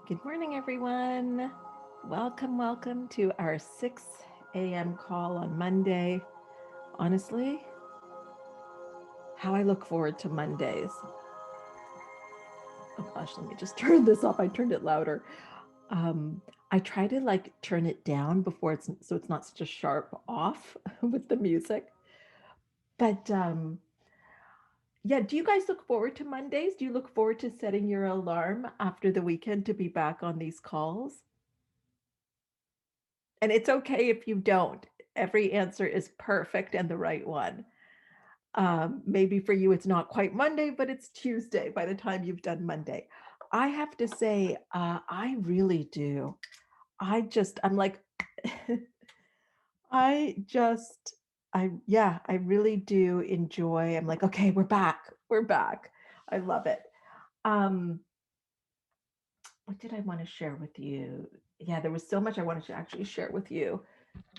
Good morning, everyone. Welcome to our 6 a.m. call on Monday. Honestly, how I look forward to Mondays. Oh gosh, let me just turn this off. I turned it louder. I try to turn it down before it's not such a sharp off with the music. But yeah, do you guys look forward to Mondays? Do you look forward to setting your alarm after the weekend to be back on these calls? And it's okay if you don't. Every answer is perfect and the right one. Maybe for you, it's not quite Monday, but it's Tuesday by the time you've done Monday. I have to say, I really do. I'm like, I just, yeah, I really do enjoy. I'm like, okay, we're back. We're back. I love it. Um, what did I want to share with you? Yeah, there was so much I wanted to actually share with you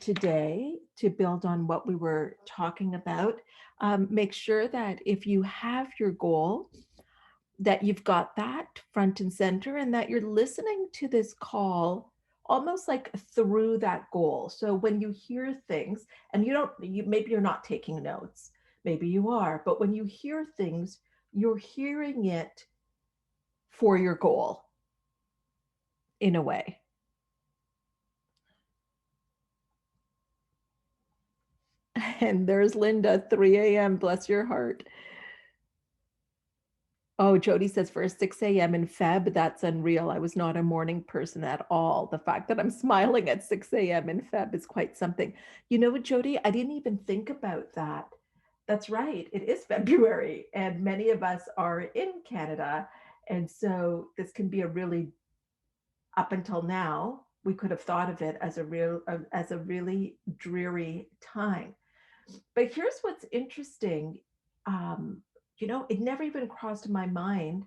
today to build on what we were talking about. Make sure that if you have your goal, that you've got that front and center and that you're listening to this call almost like through that goal. So when you hear things and maybe you're not taking notes, maybe you are, but when you hear things, you're hearing it for your goal in a way. And there's Linda, 3 a.m. Bless your heart. Oh, Jody says for a 6 a.m. in Feb, that's unreal. I was not a morning person at all. The fact that I'm smiling at 6 a.m. in Feb is quite something. You know what, Jody? I didn't even think about that. That's right. It is February, and many of us are in Canada. And so this can be a really, up until now, we could have thought of it as as a really dreary time. But here's what's interesting. Um, it never even crossed my mind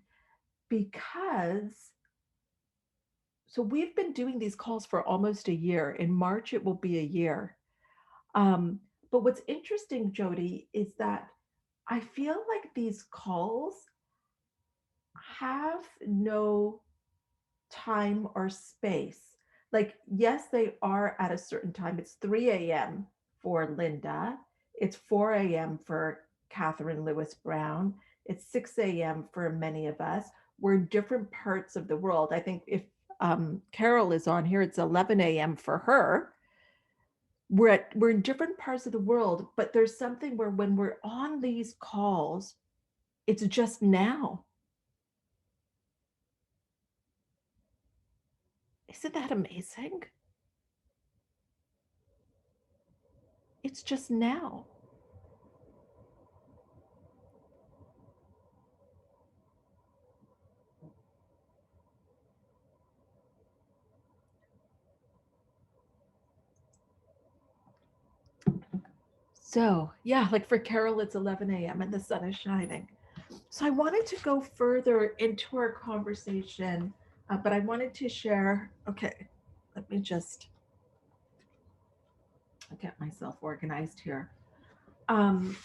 because we've been doing these calls for almost a year. In March, it will be a year. Um, but what's interesting, Jody, is that I feel like these calls have no time or space. Like, yes, they are at a certain time. It's 3 a.m. for Linda, it's 4 a.m. for Catherine Lewis Brown, it's 6 a.m. for many of us. We're in different parts of the world. I think if Carol is on here, it's 11 a.m. for her. We're in different parts of the world, but there's something where when we're on these calls, it's just now. Isn't that amazing? It's just now. So, yeah, like for Carol, it's 11 a.m. and the sun is shining. So, I wanted to go further into our conversation, but I wanted to share. Okay, let me just get myself organized here. Um,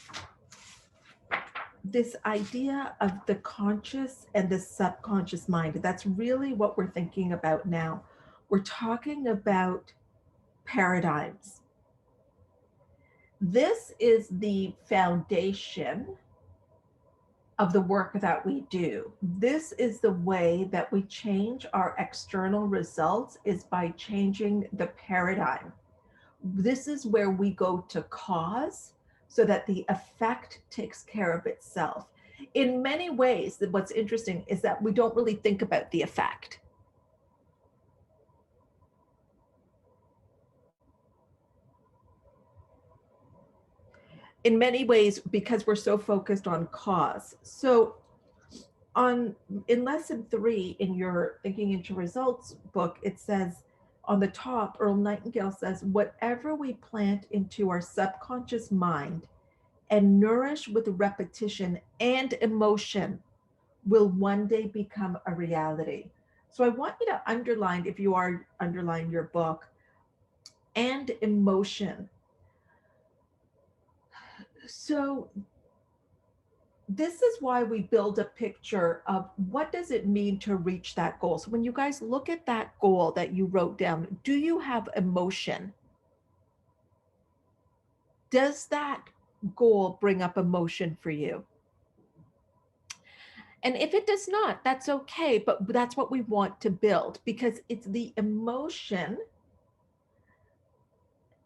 this idea of the conscious and the subconscious mind, that's really what we're thinking about now. We're talking about paradigms. This is the foundation of the work that we do. This is the way that we change our external results, is by changing the paradigm. This is where we go to cause so that the effect takes care of itself. In many ways, what's interesting is that we don't really think about the effect. In many ways, because we're so focused on cause. So on in lesson 3 in your Thinking into Results book, it says on the top, Earl Nightingale says, whatever we plant into our subconscious mind and nourish with repetition and emotion will one day become a reality. So I want you to underline, if you are underline your book, and emotion. So this is why we build a picture of what does it mean to reach that goal. So when you guys look at that goal that you wrote down, do you have emotion? Does that goal bring up emotion for you? And if it does not, that's okay, but that's what we want to build, because it's the emotion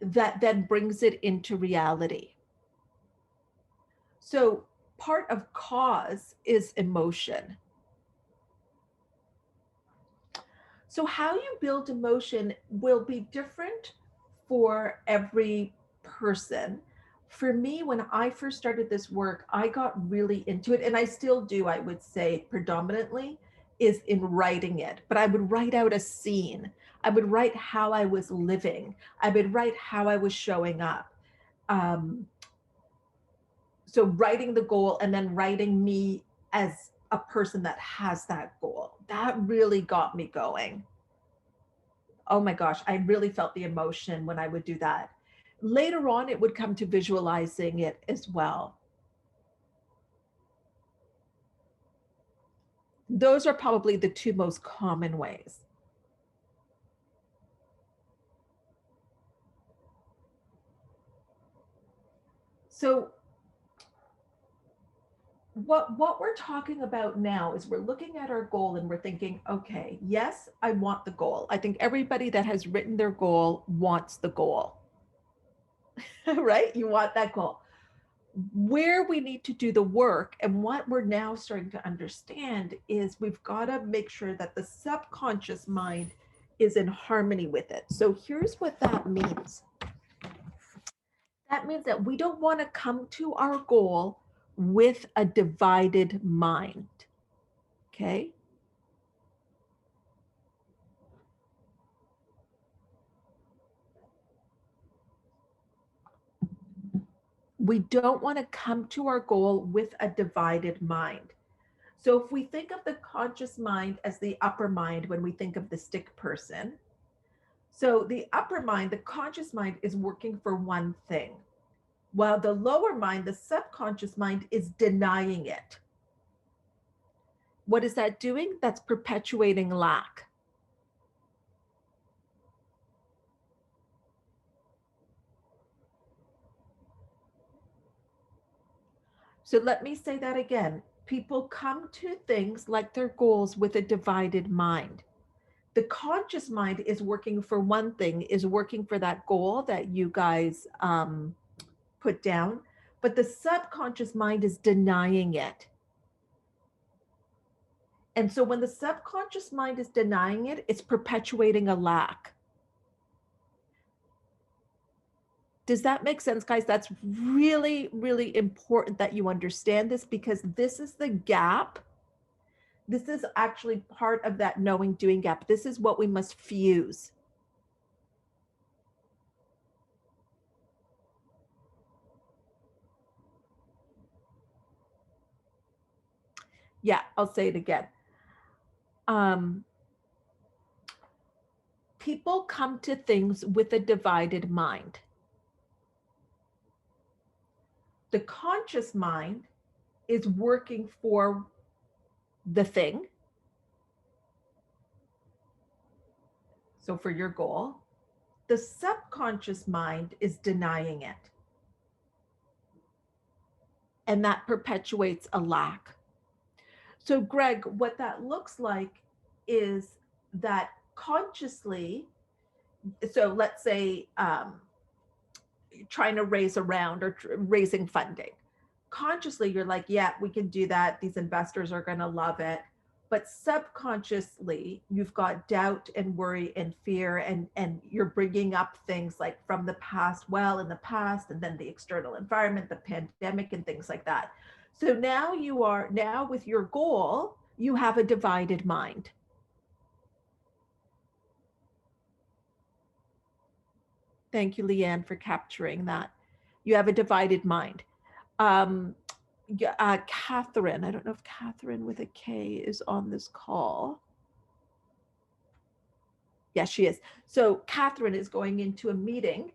that then brings it into reality. So part of cause is emotion. So how you build emotion will be different for every person. For me, when I first started this work, I got really into it, and I still do, I would say, predominantly, is in writing it. But I would write out a scene. I would write how I was living. I would write how I was showing up. Um, so writing the goal and then writing me as a person that has that goal. That really got me going. Oh my gosh, I really felt the emotion when I would do that. Later on, it would come to visualizing it as well. Those are probably the two most common ways. So what we're talking about now is we're looking at our goal and we're thinking, okay, yes, I want the goal. I think everybody that has written their goal wants the goal. Right? You want that goal. Where we need to do the work, and what we're now starting to understand, is we've got to make sure that the subconscious mind is in harmony with it. So here's what that means. That means that we don't want to come to our goal with a divided mind. Okay? We don't want to come to our goal with a divided mind. So if we think of the conscious mind as the upper mind when we think of the stick person, so the upper mind, the conscious mind, is working for one thing, while the lower mind, the subconscious mind, is denying it. What is that doing? That's perpetuating lack. So let me say that again. People come to things like their goals with a divided mind. The conscious mind is working for one thing, is working for that goal that you guys put down, but the subconscious mind is denying it. And so when the subconscious mind is denying it, it's perpetuating a lack. Does that make sense, guys? That's really, really important that you understand this, because this is the gap. This is actually part of that knowing doing gap. This is what we must fuse. Yeah, I'll say it again. Um, People come to things with a divided mind. The conscious mind is working for the thing. So for your goal, the subconscious mind is denying it. And that perpetuates a lack. So, Greg, what that looks like is that consciously, so let's say trying to raise a round or raising funding. Consciously, you're like, yeah, we can do that. These investors are going to love it. But subconsciously, you've got doubt and worry and fear, and you're bringing up things like from the past, well, in the past, and then the external environment, the pandemic, and things like that. So now with your goal, you have a divided mind. Thank you, Leanne, for capturing that. You have a divided mind. Um, Catherine, I don't know if Catherine with a K is on this call. Yes, she is. So Catherine is going into a meeting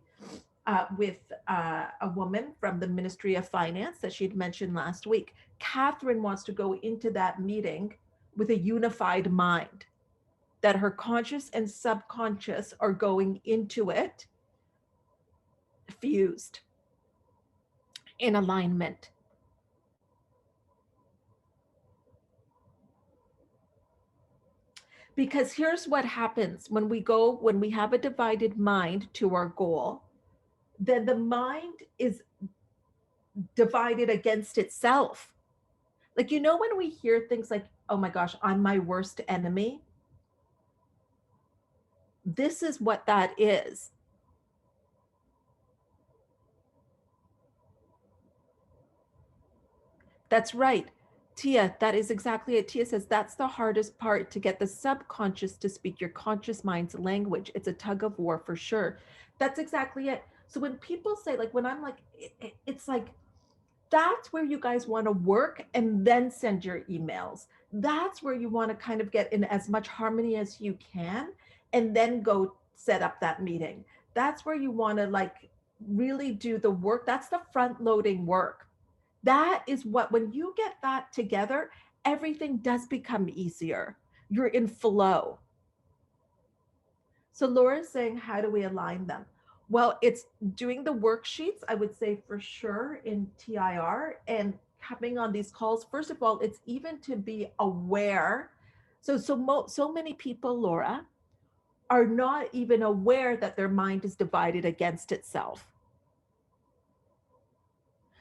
with a woman from the Ministry of Finance that she'd mentioned last week. Catherine wants to go into that meeting with a unified mind, that her conscious and subconscious are going into it fused in alignment. Because here's what happens when we have a divided mind to our goal, then the mind is divided against itself. Like, when we hear things like, oh my gosh, I'm my worst enemy, this is what that is. That's right. Tia, that is exactly it. Tia says that's the hardest part, to get the subconscious to speak your conscious mind's language. It's a tug of war for sure. That's exactly it. So when people say, like, when I'm like, it's like, that's where you guys want to work and then send your emails. That's where you want to kind of get in as much harmony as you can and then go set up that meeting. That's where you want to like really do the work. That's the front loading work. That is what, when you get that together, everything does become easier. You're in flow. So Laura's saying, how do we align them? Well, it's doing the worksheets, I would say for sure, in TIR, and coming on these calls. First of all, it's even to be aware. So many people, Laura, are not even aware that their mind is divided against itself.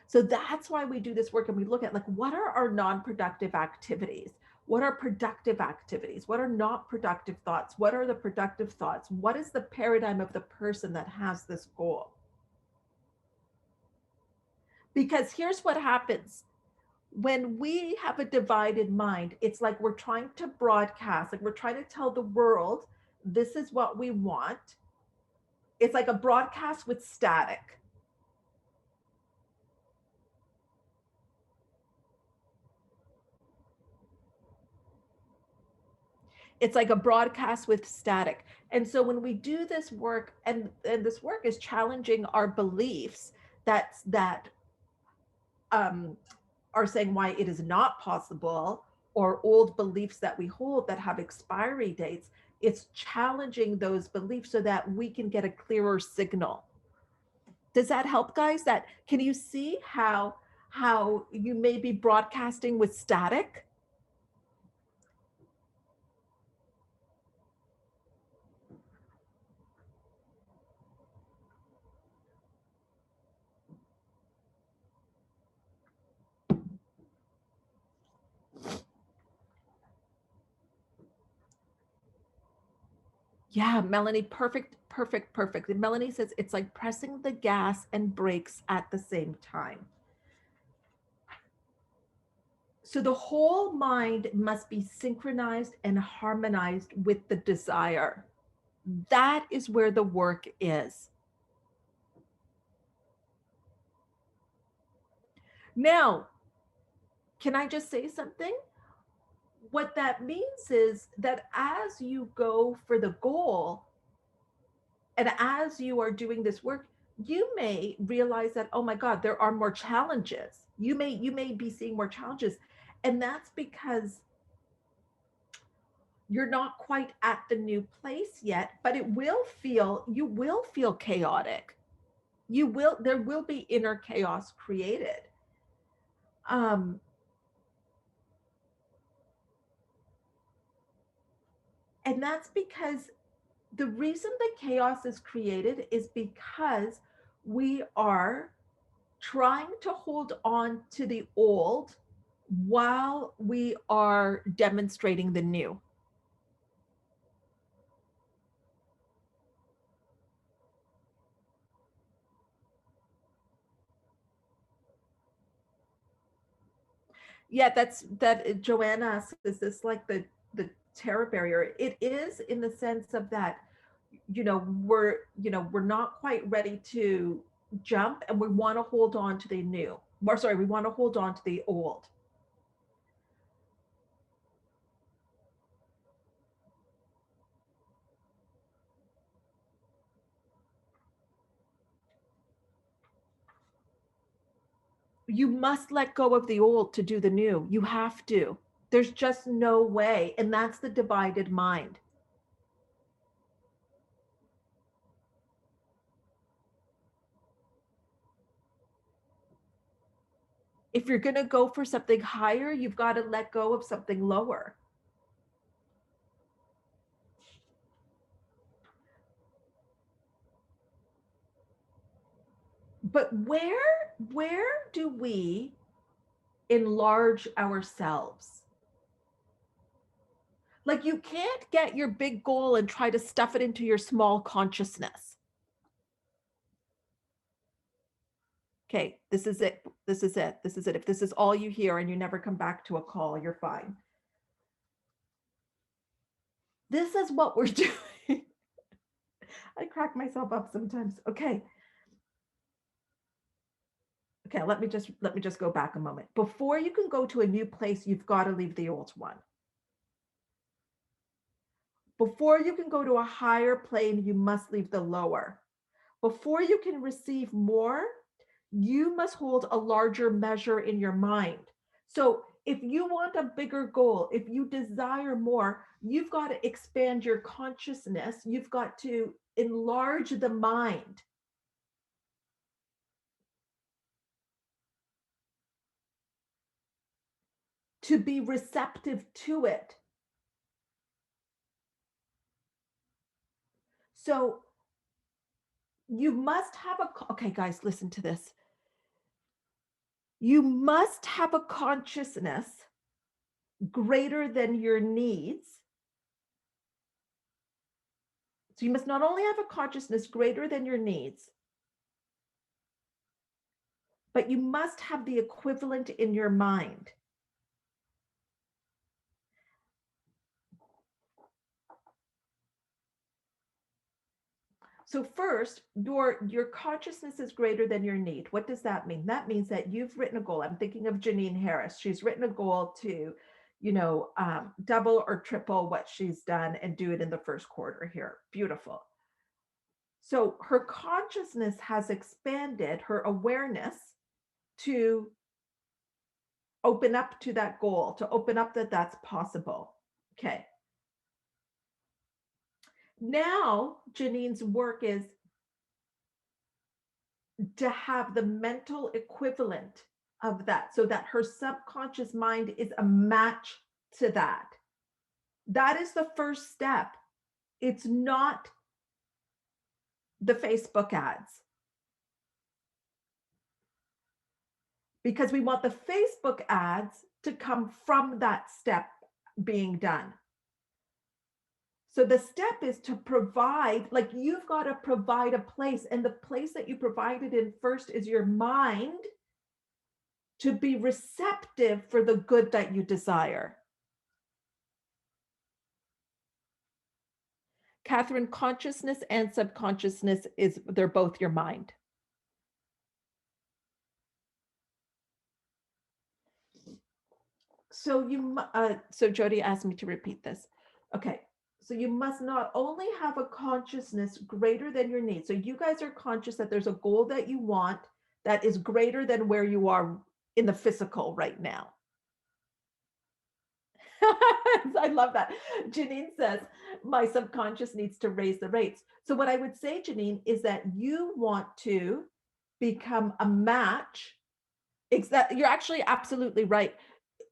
So that's why we do this work, and we look at, like, what are our non-productive activities? What are productive activities? What are not productive thoughts? What are the productive thoughts? What is the paradigm of the person that has this goal? Because here's what happens. When we have a divided mind, it's like we're trying to broadcast, like we're trying to tell the world, this is what we want. It's like a broadcast with static. It's like a broadcast with static. And so when we do this work, and this work is challenging our beliefs that um, are saying why it is not possible, or old beliefs that we hold that have expiry dates, it's challenging those beliefs so that we can get a clearer signal. Does that help, guys? That, can you see how you may be broadcasting with static? Yeah, Melanie, perfect, perfect, perfect. And Melanie says it's like pressing the gas and brakes at the same time. So the whole mind must be synchronized and harmonized with the desire. That is where the work is. Now, can I just say something? What that means is that as you go for the goal, and as you are doing this work, you may realize that, oh my God, there are more challenges. You may be seeing more challenges. And that's because you're not quite at the new place yet, but you will feel chaotic. There will be inner chaos created. Um, and that's because the reason the chaos is created is because we are trying to hold on to the old while we are demonstrating the new. Yeah, that Joanna says, this like the terror barrier. It is, in the sense of that, we're not quite ready to jump, and we want to hold on to the new. Or sorry, we want to hold on to the old. You must let go of the old to do the new. You have to. There's just no way. And that's the divided mind. If you're going to go for something higher, you've got to let go of something lower. But where do we enlarge ourselves? Like, you can't get your big goal and try to stuff it into your small consciousness. Okay, this is it. This is it. This is it. If this is all you hear and you never come back to a call, you're fine. This is what we're doing. I crack myself up sometimes. Okay. Okay, let me just go back a moment. Before you can go to a new place, you've got to leave the old one. Before you can go to a higher plane, you must leave the lower. Before you can receive more, you must hold a larger measure in your mind. So if you want a bigger goal, if you desire more, you've got to expand your consciousness. You've got to enlarge the mind. To be receptive to it. So you must have okay, guys, listen to this. You must have a consciousness greater than your needs. So you must not only have a consciousness greater than your needs, but you must have the equivalent in your mind. So first, your consciousness is greater than your need. What does that mean? That means that you've written a goal. I'm thinking of Janine Harris. She's written a goal to, double or triple what she's done and do it in the first quarter here. Beautiful. So her consciousness has expanded, her awareness, to open up to that goal, to open up that that's possible. Okay. Now, Janine's work is to have the mental equivalent of that so that her subconscious mind is a match to that. That is the first step. It's not the Facebook ads, because we want the Facebook ads to come from that step being done. So the step is to provide, like, you've got to provide a place, and the place that you provided in first is your mind to be receptive for the good that you desire. Catherine, consciousness and subconsciousness they're both your mind. So Jody asked me to repeat this. Okay. So you must not only have a consciousness greater than your needs. So you guys are conscious that there's a goal that you want that is greater than where you are in the physical right now. I love that. Janine says, my subconscious needs to raise the rates. So what I would say, Janine, is that you want to become a match. You're actually absolutely right.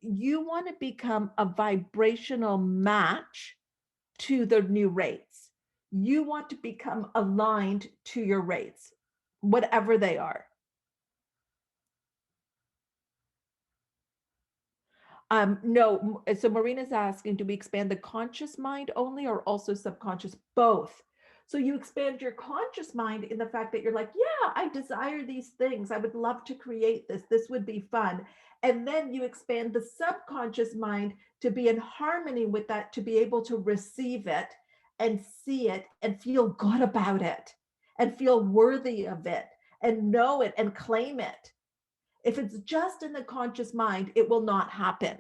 You want to become a vibrational match to the new rates. You want to become aligned to your rates, whatever they are. No, so Marina's asking, do we expand the conscious mind only or also subconscious? Both. So you expand your conscious mind in the fact that you're like, yeah, I desire these things. I would love to create this. This would be fun. And then you expand the subconscious mind to be in harmony with that, to be able to receive it and see it and feel good about it and feel worthy of it and know it and claim it. If it's just in the conscious mind, it will not happen.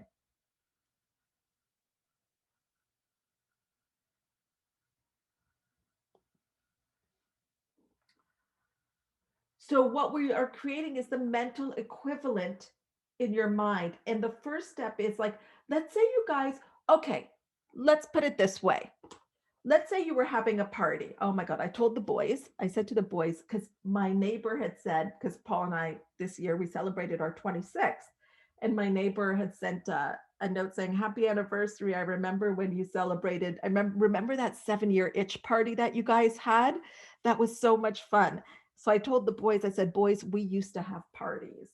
So what we are creating is the mental equivalent in your mind. And the first step is like, let's say you guys, okay, let's put it this way. Let's say you were having a party. Oh my God, I told the boys, I said to the boys, because my neighbor had said, because Paul and I this year we celebrated our 26th, and my neighbor had sent a note saying, Happy anniversary. I remember when you celebrated. I remember that 7-year itch party that you guys had. That was so much fun. So I told the boys, I said, boys, we used to have parties.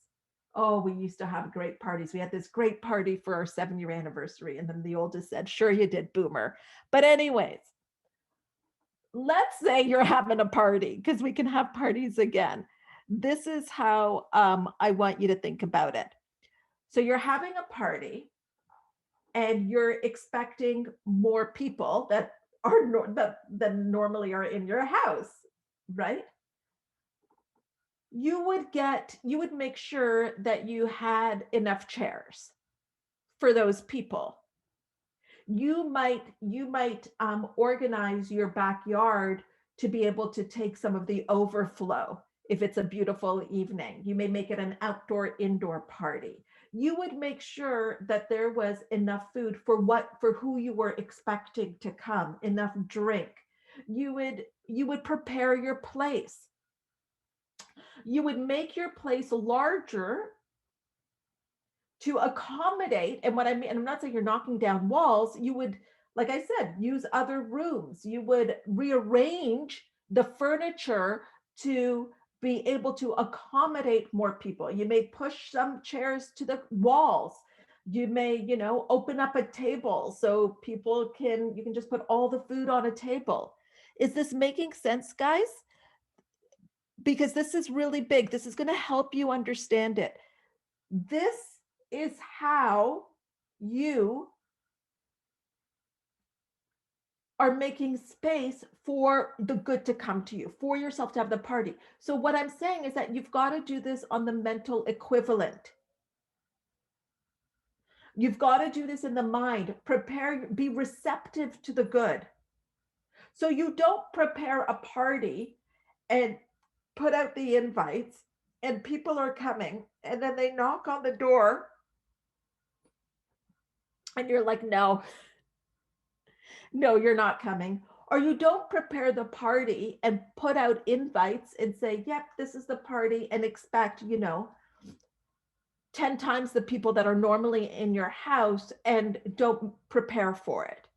Oh, we used to have great parties. We had this great party for our 7-year anniversary. And then the oldest said, Sure, you did, boomer. But, anyways, let's say you're having a party because we can have parties again. This is how I want you to think about it. So you're having a party and you're expecting more people that are that normally are in your house, right? You would make sure that you had enough chairs for those people. You might organize your backyard to be able to take some of the overflow. If it's a beautiful evening, you may make it an outdoor indoor party. You would make sure that there was enough food for who you were expecting to come, enough drink. You would prepare your place. You would make your place larger to accommodate. And what I mean, and I'm not saying you're knocking down walls, you would, like I said, use other rooms. You would rearrange the furniture to be able to accommodate more people. You may push some chairs to the walls. You may, open up a table so you can just put all the food on a table. Is this making sense, guys? Because this is really big. This is going to help you understand it. This is how you are making space for the good to come to you, for yourself to have the party. So, what I'm saying is that you've got to do this on the mental equivalent. You've got to do this in the mind. Prepare, be receptive to the good. So, you don't prepare a party and put out the invites, and people are coming, and then they knock on the door, and you're like, no, no, you're not coming. Or you don't prepare the party and put out invites and say, yep, this is the party, and expect, 10 times the people that are normally in your house and don't prepare for it.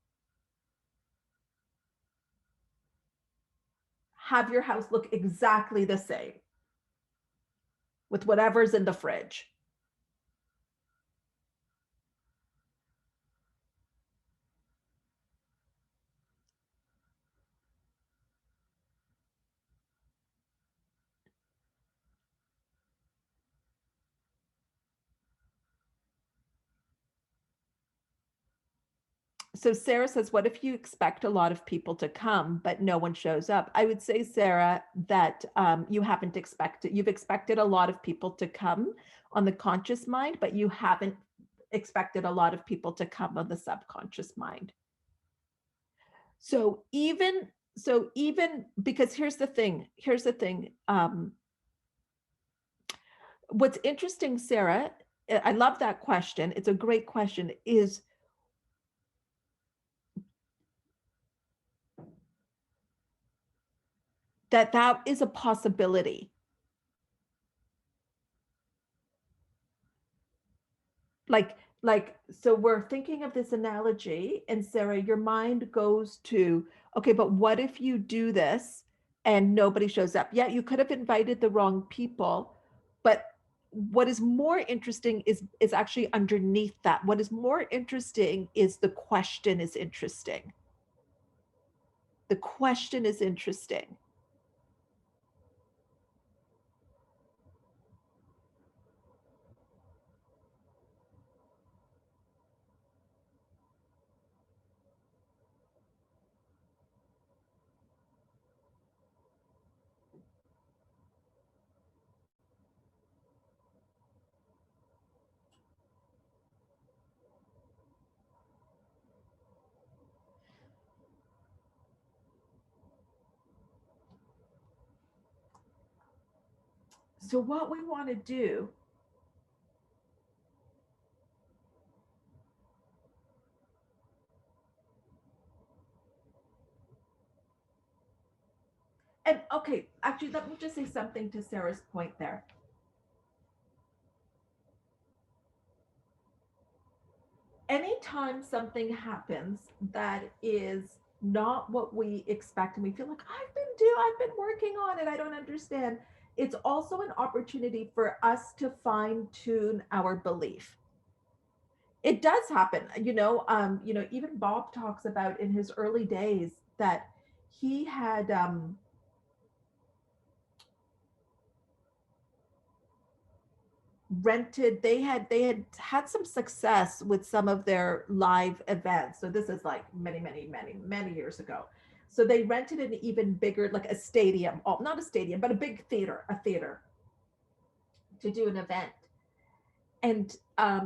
Have your house look exactly the same with whatever's in the fridge. So Sarah says, what if you expect a lot of people to come, but no one shows up? I would say, Sarah, that you've expected a lot of people to come on the conscious mind, but you haven't expected a lot of people to come on the subconscious mind. So even because here's the thing, what's interesting, Sarah, I love that question. It's a great question, is that is a possibility. Like so we're thinking of this analogy, and Sarah, your mind goes to, okay, but what if you do this and nobody shows up? Yeah, you could have invited the wrong people, but what is more interesting is actually underneath that. What is more interesting is the question is interesting. The question is interesting. So what we want to do, and okay, actually, let me just say something to Sarah's point there. Anytime something happens that is not what we expect and we feel like I've been working on it, I don't understand, it's also an opportunity for us to fine tune our belief. It does happen, even Bob talks about in his early days that he had rented, they had some success with some of their live events. So this is like many years ago. So they rented an even bigger, like a stadium, oh, not a stadium, but a big theater, a theater, to do an event. And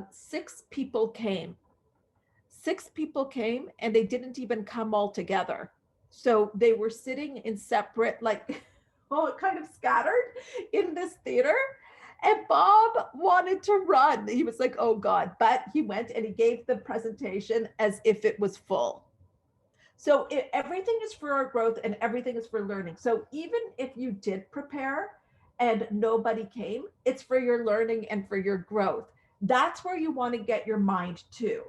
six people came and they didn't even come all together. So they were sitting in separate, like, oh, kind of scattered in this theater. And Bob wanted to run. He was like, oh God. But he went and he gave the presentation as if it was full. So everything is for our growth and everything is for learning. So even if you did prepare and nobody came, it's for your learning and for your growth. That's where you want to get your mind to.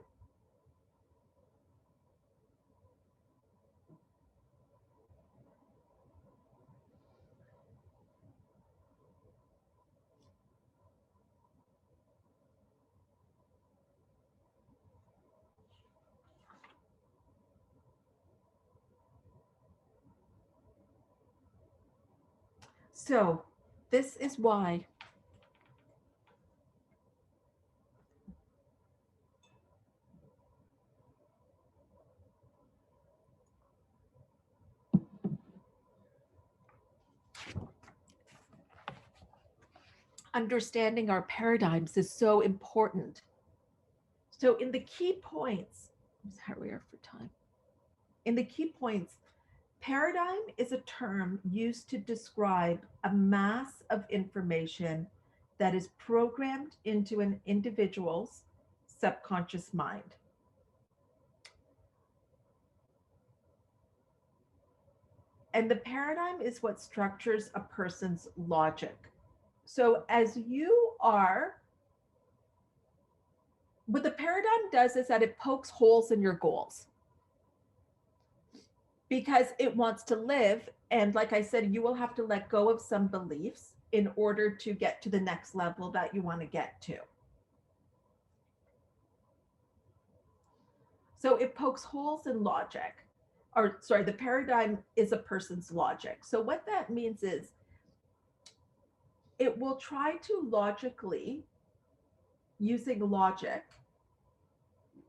So this is why understanding our paradigms is so important. So in the key points, how we are for time. In the key points, paradigm is a term used to describe a mass of information that is programmed into an individual's subconscious mind. And the paradigm is what structures a person's logic. So as you are, what the paradigm does is that it pokes holes in your goals because it wants to live. And like I said, you will have to let go of some beliefs in order to get to the next level that you want to get to. So it pokes holes in logic, or sorry, the paradigm is a person's logic. So what that means is it will try to logically, using logic,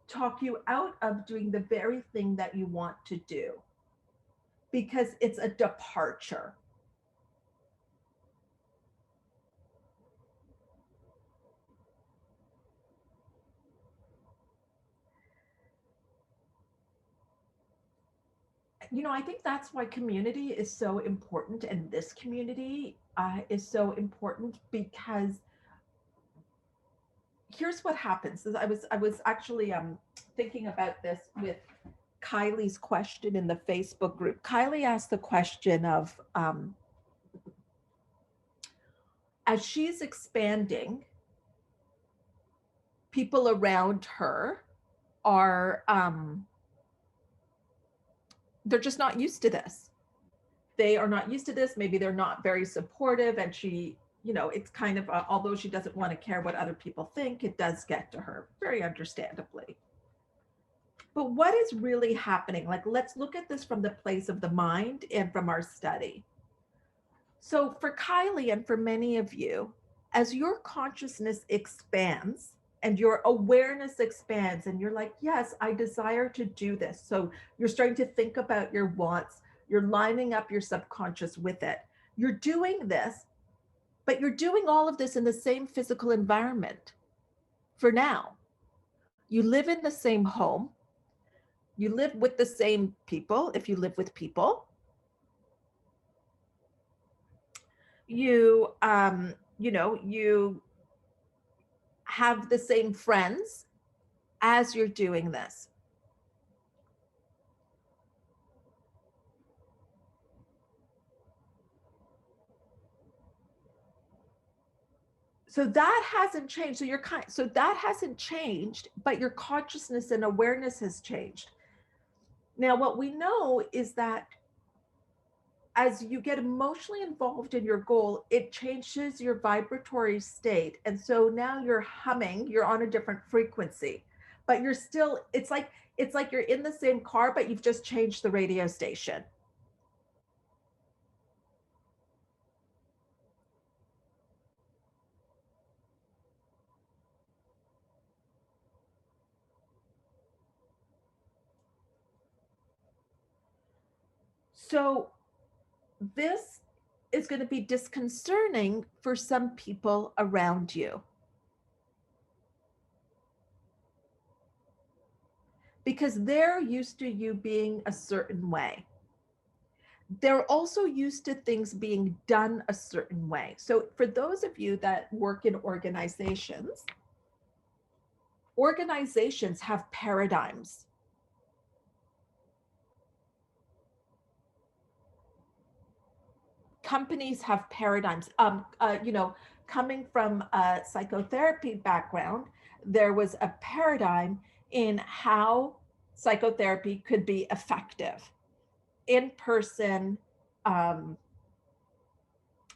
talk you out of doing the very thing that you want to do because it's a departure. I think that's why community is so important, and this community is so important because here's what happens. I was actually thinking about this with Kylie's question in the Facebook group. Kylie asked the question of as she's expanding, people around her are they're just not used to this. They are not used to this. Maybe they're not very supportive, and she, it's kind of although she doesn't want to care what other people think, it does get to her very understandably. But what is really happening? Like, let's look at this from the place of the mind and from our study. So, for Kylie and for many of you, as your consciousness expands and your awareness expands, and you're like, yes, I desire to do this. So, you're starting to think about your wants, you're lining up your subconscious with it. You're doing this, but you're doing all of this in the same physical environment for now. You live in the same home, you live with the same people if you live with people. You you have the same friends as you're doing this. So that hasn't changed. So that hasn't changed, but your consciousness and awareness has changed. Now, what we know is that as you get emotionally involved in your goal, it changes your vibratory state. And so now you're humming, you're on a different frequency, but you're still, it's like you're in the same car, but you've just changed the radio station. So this is going to be disconcerting for some people around you because they're used to you being a certain way. They're also used to things being done a certain way. So, for those of you that work in organizations, organizations have paradigms. Companies have paradigms. Coming from a psychotherapy background, there was a paradigm in how psychotherapy could be effective in person, um,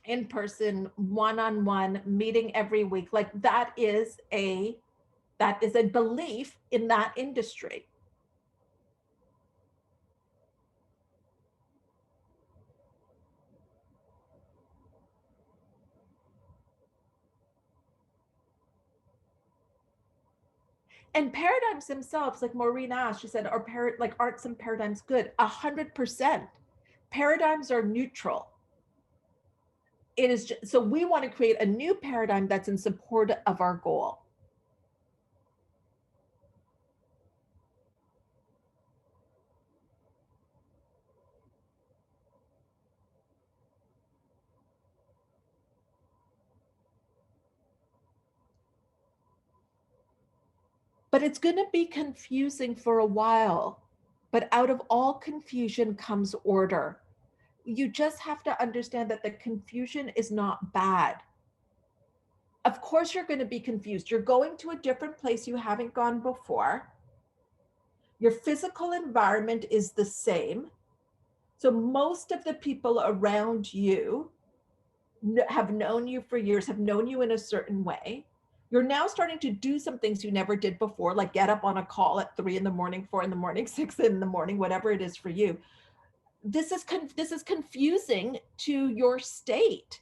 one-on-one meeting every week. Like that is a belief in that industry. And paradigms themselves, like Maureen asked, she said, aren't some paradigms good? 100%. Paradigms are neutral. It is just, so we want to create a new paradigm that's in support of our goal. But it's going to be confusing for a while. But out of all confusion comes order. You just have to understand that the confusion is not bad. Of course, you're going to be confused. You're going to a different place you haven't gone before. Your physical environment is the same. So, most of the people around you have known you for years, have known you in a certain way. You're now starting to do some things you never did before, like get up on a call at 3 in the morning, 4 in the morning, 6 in the morning, whatever it is for you. This is confusing to your state.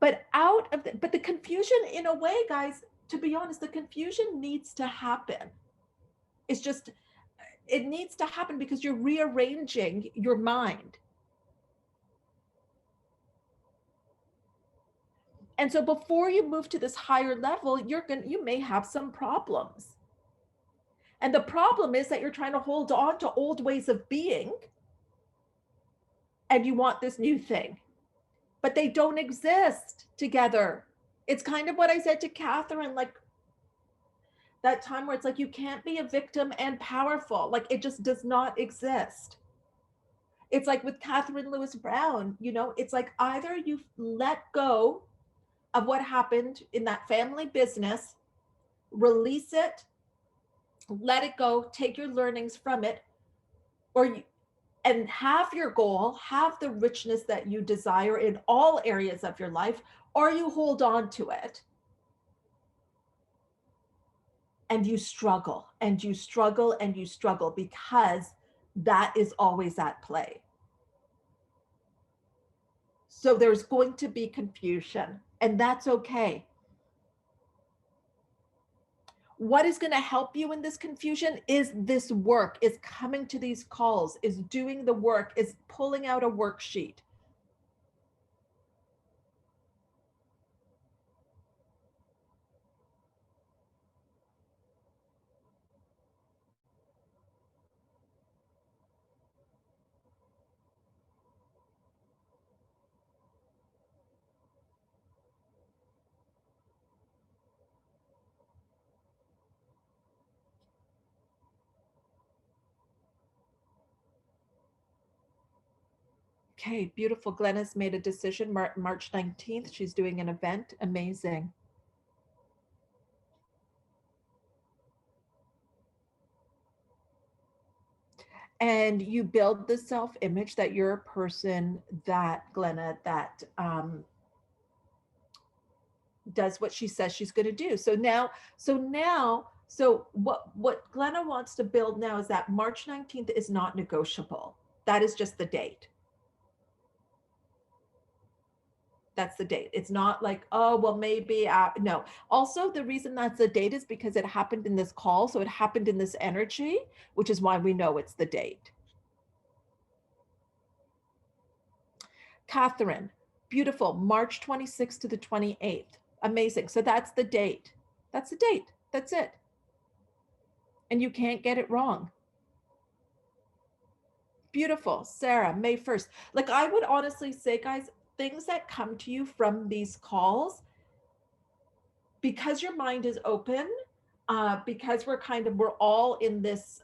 But the confusion, in a way, guys, to be honest, the confusion needs to happen. It's just, it needs to happen because you're rearranging your mind. And so before you move to this higher level, you may have some problems. And the problem is that you're trying to hold on to old ways of being and you want this new thing, but they don't exist together. It's kind of what I said to Catherine, like that time where it's like you can't be a victim and powerful. Like it just does not exist. It's like with Catherine Lewis Brown, it's like either you let go of what happened in that family business, release it, let it go, take your learnings from it, or you, and have your goal, have the richness that you desire in all areas of your life, or you hold on to it and you struggle and you struggle and you struggle because that is always at play. So there's going to be confusion, and that's okay. What is going to help you in this confusion is this work, is coming to these calls, is doing the work, is pulling out a worksheet. Okay, beautiful. Glenna's made a decision, March 19th. She's doing an event. Amazing. And you build the self-image that you're a person that, Glenna, that does what she says she's going to do. So what Glenna wants to build now is that March 19th is not negotiable. That is just the date. That's the date. It's not like, oh, well, maybe, no. Also, the reason that's the date is because it happened in this call. So it happened in this energy, which is why we know it's the date. Catherine, beautiful, March 26th to the 28th. Amazing. So that's the date. That's the date. That's it. And you can't get it wrong. Beautiful. Sarah, May 1st. Like, I would honestly say, guys, things that come to you from these calls, because your mind is open, because we're all in this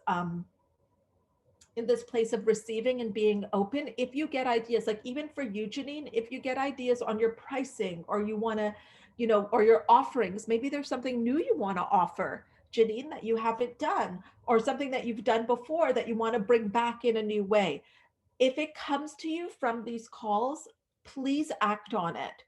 place of receiving and being open. If you get ideas, like even for you, Janine, if you get ideas on your pricing, or you want to, or your offerings, maybe there's something new you want to offer, Janine, that you haven't done, or something that you've done before that you want to bring back in a new way. If it comes to you from these calls, please act on it.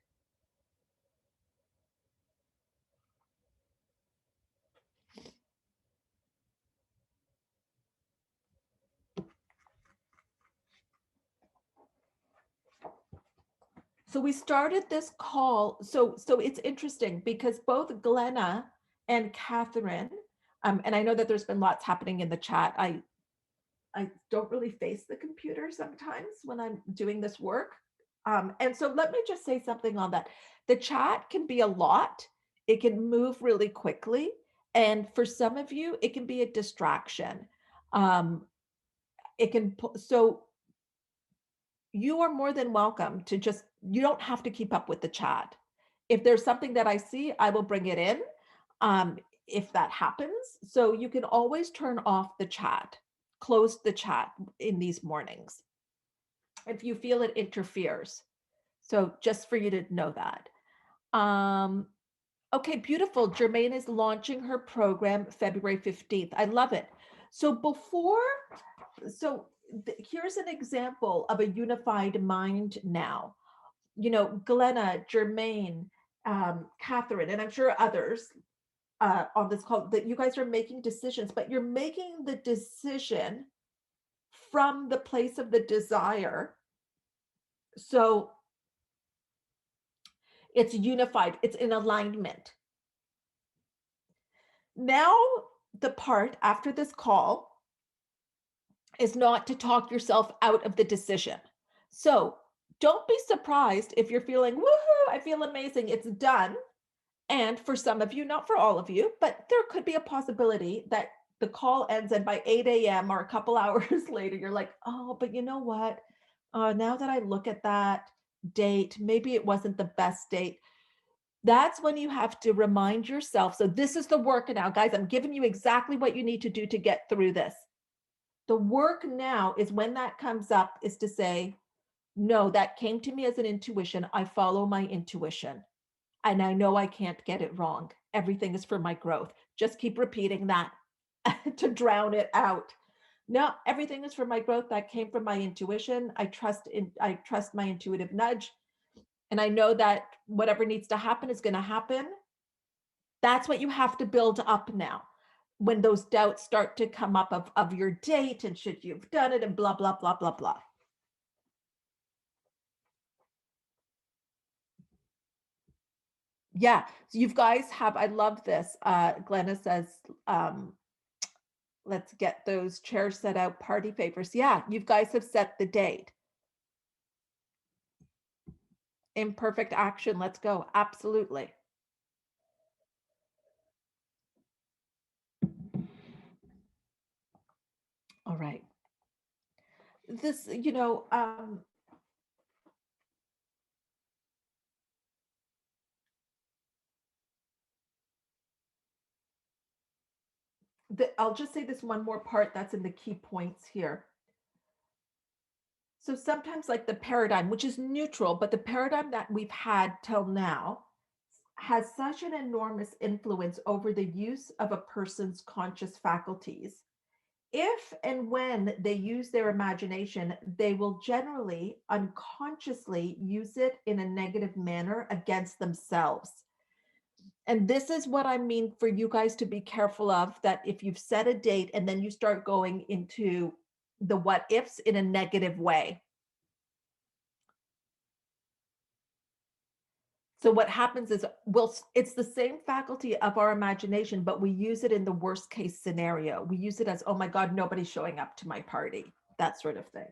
So we started this call. So it's interesting because both Glenna and Catherine, and I know that there's been lots happening in the chat. I don't really face the computer sometimes when I'm doing this work. And so let me just say something on that. The chat can be a lot. It can move really quickly. And for some of you, it can be a distraction. Um, so you are more than welcome to just, you don't have to keep up with the chat. If there's something that I see, I will bring it in, um, if that happens. So you can always turn off the chat, close the chat in these mornings if you feel it interferes. So just for you to know that. Um, okay, beautiful. Jermaine is launching her program February 15th. I love it. So here's an example of a unified mind now. Glenna, Jermaine, Catherine, and I'm sure others on this call, that you guys are making decisions, but you're making the decision from the place of the desire. So it's unified, it's in alignment. Now, the part after this call is not to talk yourself out of the decision. So don't be surprised if you're feeling, woohoo, I feel amazing, it's done. And for some of you, not for all of you, but there could be a possibility that the call ends and by 8 a.m. or a couple hours later, you're like, oh, but you know what? Now that I look at that date, maybe it wasn't the best date. That's when you have to remind yourself. So this is the work now, guys. I'm giving you exactly what you need to do to get through this. The work now is when that comes up is to say, no, that came to me as an intuition. I follow my intuition. And I know I can't get it wrong. Everything is for my growth. Just keep repeating that to drown it out. No, everything is for my growth. That came from my intuition. I trust my intuitive nudge. And I know that whatever needs to happen is going to happen. That's what you have to build up now. When those doubts start to come up of your date and should you've done it and blah, blah, blah, blah, blah. Yeah. So you guys have, I love this. Glenna says, let's get those chairs set out, party favors. Yeah, you guys have set the date. Imperfect action. Let's go. Absolutely. All right. This, I'll just say this one more part that's in the key points here. So sometimes like the paradigm, which is neutral, but the paradigm that we've had till now has such an enormous influence over the use of a person's conscious faculties. If and when they use their imagination, they will generally unconsciously use it in a negative manner against themselves. And this is what I mean for you guys to be careful of, that if you've set a date and then you start going into the what ifs in a negative way. So what happens is it's the same faculty of our imagination, but we use it in the worst case scenario. We use it as, oh my God, nobody's showing up to my party, that sort of thing.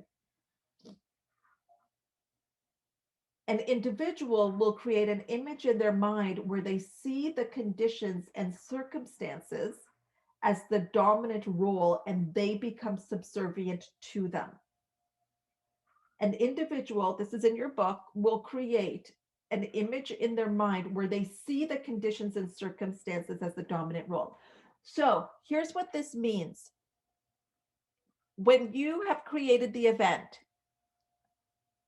An individual will create an image in their mind where they see the conditions and circumstances as the dominant role and they become subservient to them. An individual, this is in your book, will create an image in their mind where they see the conditions and circumstances as the dominant role. So here's what this means. When you have created the event,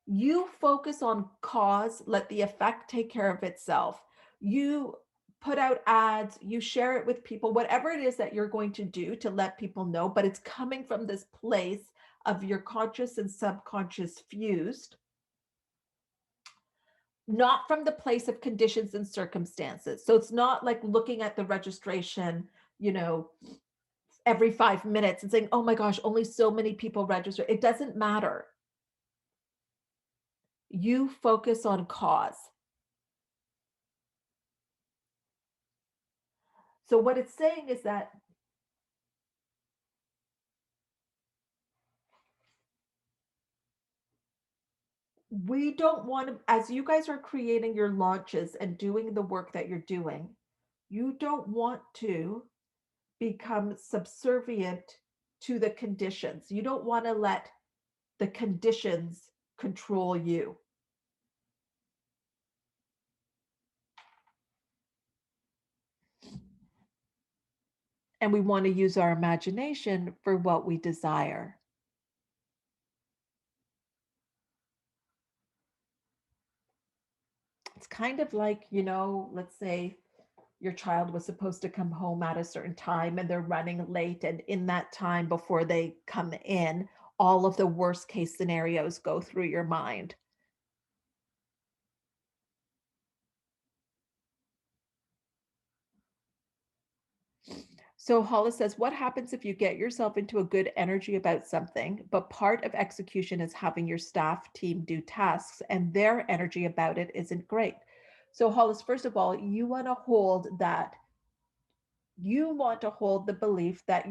you focus on cause, let the effect take care of itself. You put out ads, you share it with people, whatever it is that you're going to do to let people know, but it's coming from this place of your conscious and subconscious fused, not from the place of conditions and circumstances. So it's not like looking at the registration, you know, every 5 minutes and saying, oh my gosh, only so many people register. It doesn't matter. You focus on cause. So what it's saying is that we don't want to, as you guys are creating your launches and doing the work that you're doing, you don't want to become subservient to the conditions. You don't want to let the conditions control you. And we want to use our imagination for what we desire. It's kind of like, let's say your child was supposed to come home at a certain time and they're running late. And in that time before they come in, all of the worst case scenarios go through your mind. So Hollis says, what happens if you get yourself into a good energy about something, but part of execution is having your staff team do tasks and their energy about it isn't great? So Hollis, first of all, you want to hold the belief that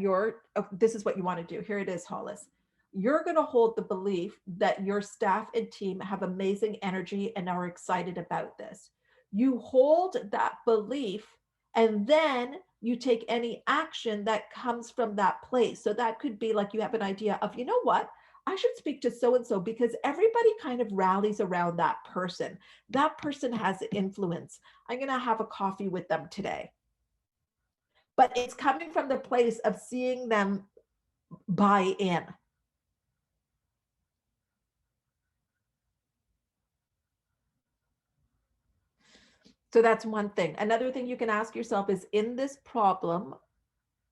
this is what you want to do. Here it is, Hollis. You're going to hold the belief that your staff and team have amazing energy and are excited about this. You hold that belief and then you take any action that comes from that place. So that could be like you have an idea of, you know what? I should speak to so and so because everybody kind of rallies around that person. That person has influence. I'm going to have a coffee with them today. But it's coming from the place of seeing them buy in. So that's one thing. Another thing you can ask yourself is, in this problem,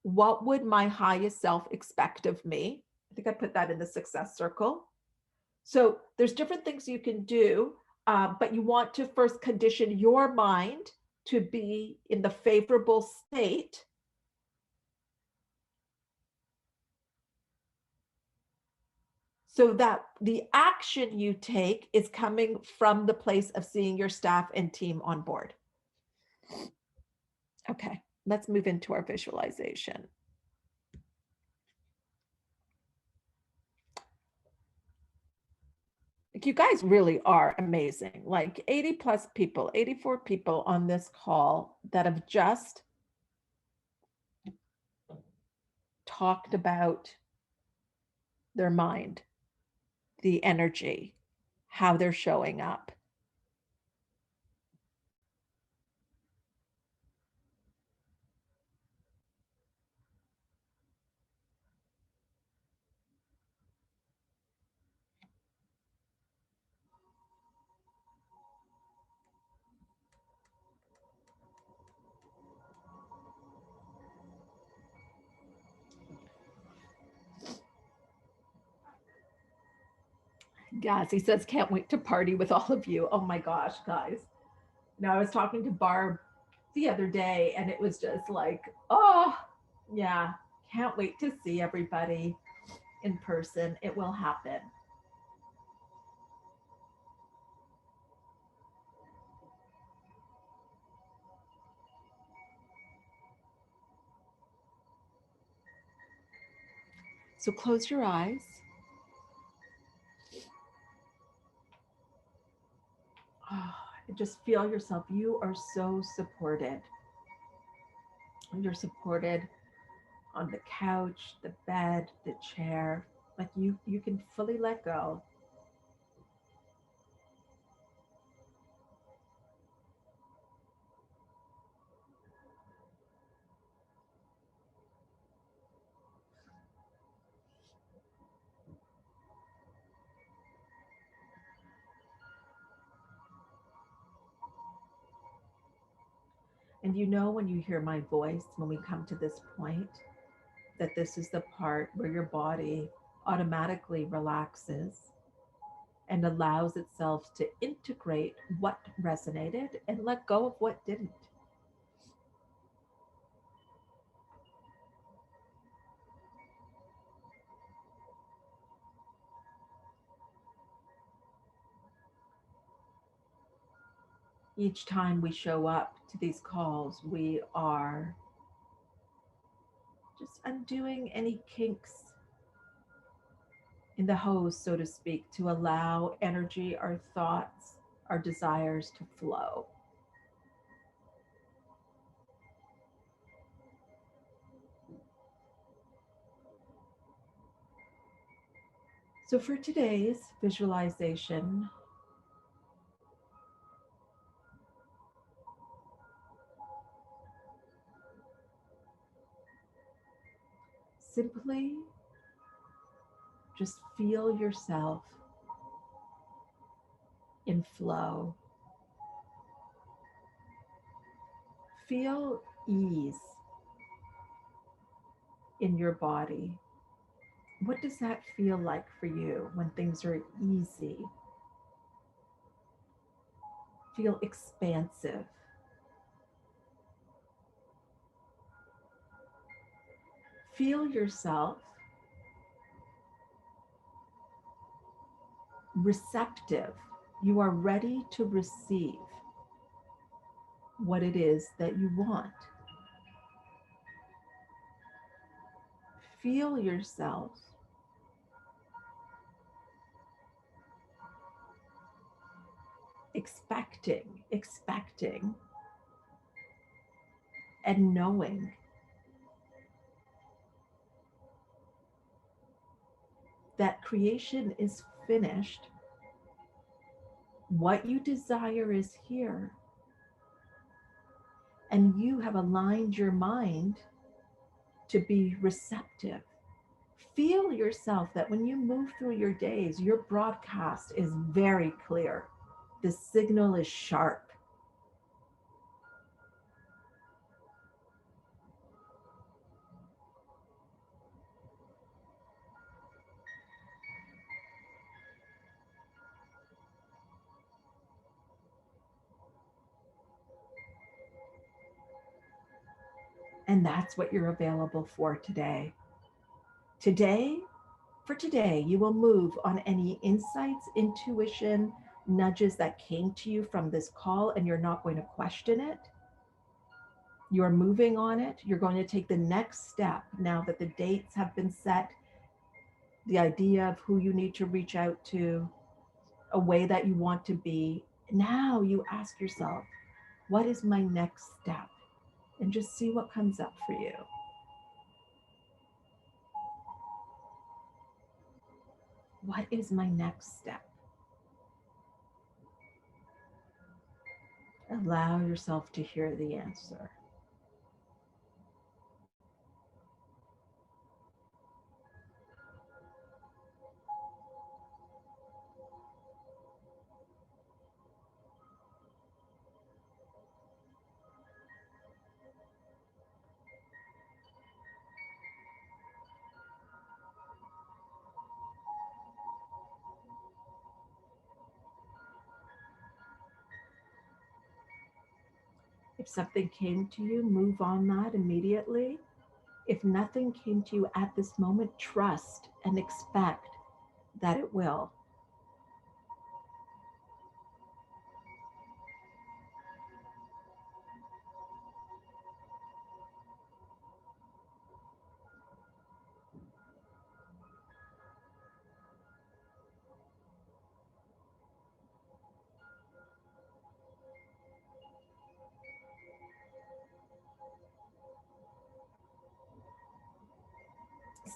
what would my highest self expect of me? I think I put that in the success circle. So there's different things you can do, but you want to first condition your mind to be in the favorable state so that the action you take is coming from the place of seeing your staff and team on board. Okay, let's move into our visualization. Like, you guys really are amazing. Like 80 plus people, 84 people on this call that have just talked about their mind, the energy, how they're showing up. Yes, he says, can't wait to party with all of you. Oh my gosh, guys. Now, I was talking to Barb the other day, and it was just like, oh, yeah, can't wait to see everybody in person. It will happen. So close your eyes. Oh, and just feel yourself. You are so supported. You're supported on the couch, the bed, the chair. Like you can fully let go. And you know when you hear my voice, when we come to this point, that this is the part where your body automatically relaxes and allows itself to integrate what resonated and let go of what didn't. Each time we show up to these calls, we are just undoing any kinks in the hose, so to speak, to allow energy, our thoughts, our desires to flow. So, for today's visualization, simply just feel yourself in flow. Feel ease in your body. What does that feel like for you when things are easy? Feel expansive. Feel yourself receptive. You are ready to receive what it is that you want. Feel yourself expecting, and knowing that creation is finished. What you desire is here, and you have aligned your mind to be receptive. Feel yourself that when you move through your days, your broadcast is very clear. The signal is sharp. And that's what you're available for today. Today, for today, you will move on any insights, intuition, nudges that came to you from this call, and you're not going to question it. You're moving on it. You're going to take the next step now that the dates have been set, the idea of who you need to reach out to, a way that you want to be. Now you ask yourself, what is my next step? And just see what comes up for you. What is my next step? Allow yourself to hear the answer. If something came to you, move on that immediately. If nothing came to you at this moment, trust and expect that it will.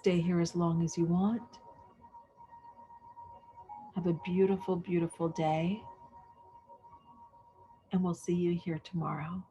Stay here as long as you want. Have a beautiful, beautiful day. And we'll see you here tomorrow.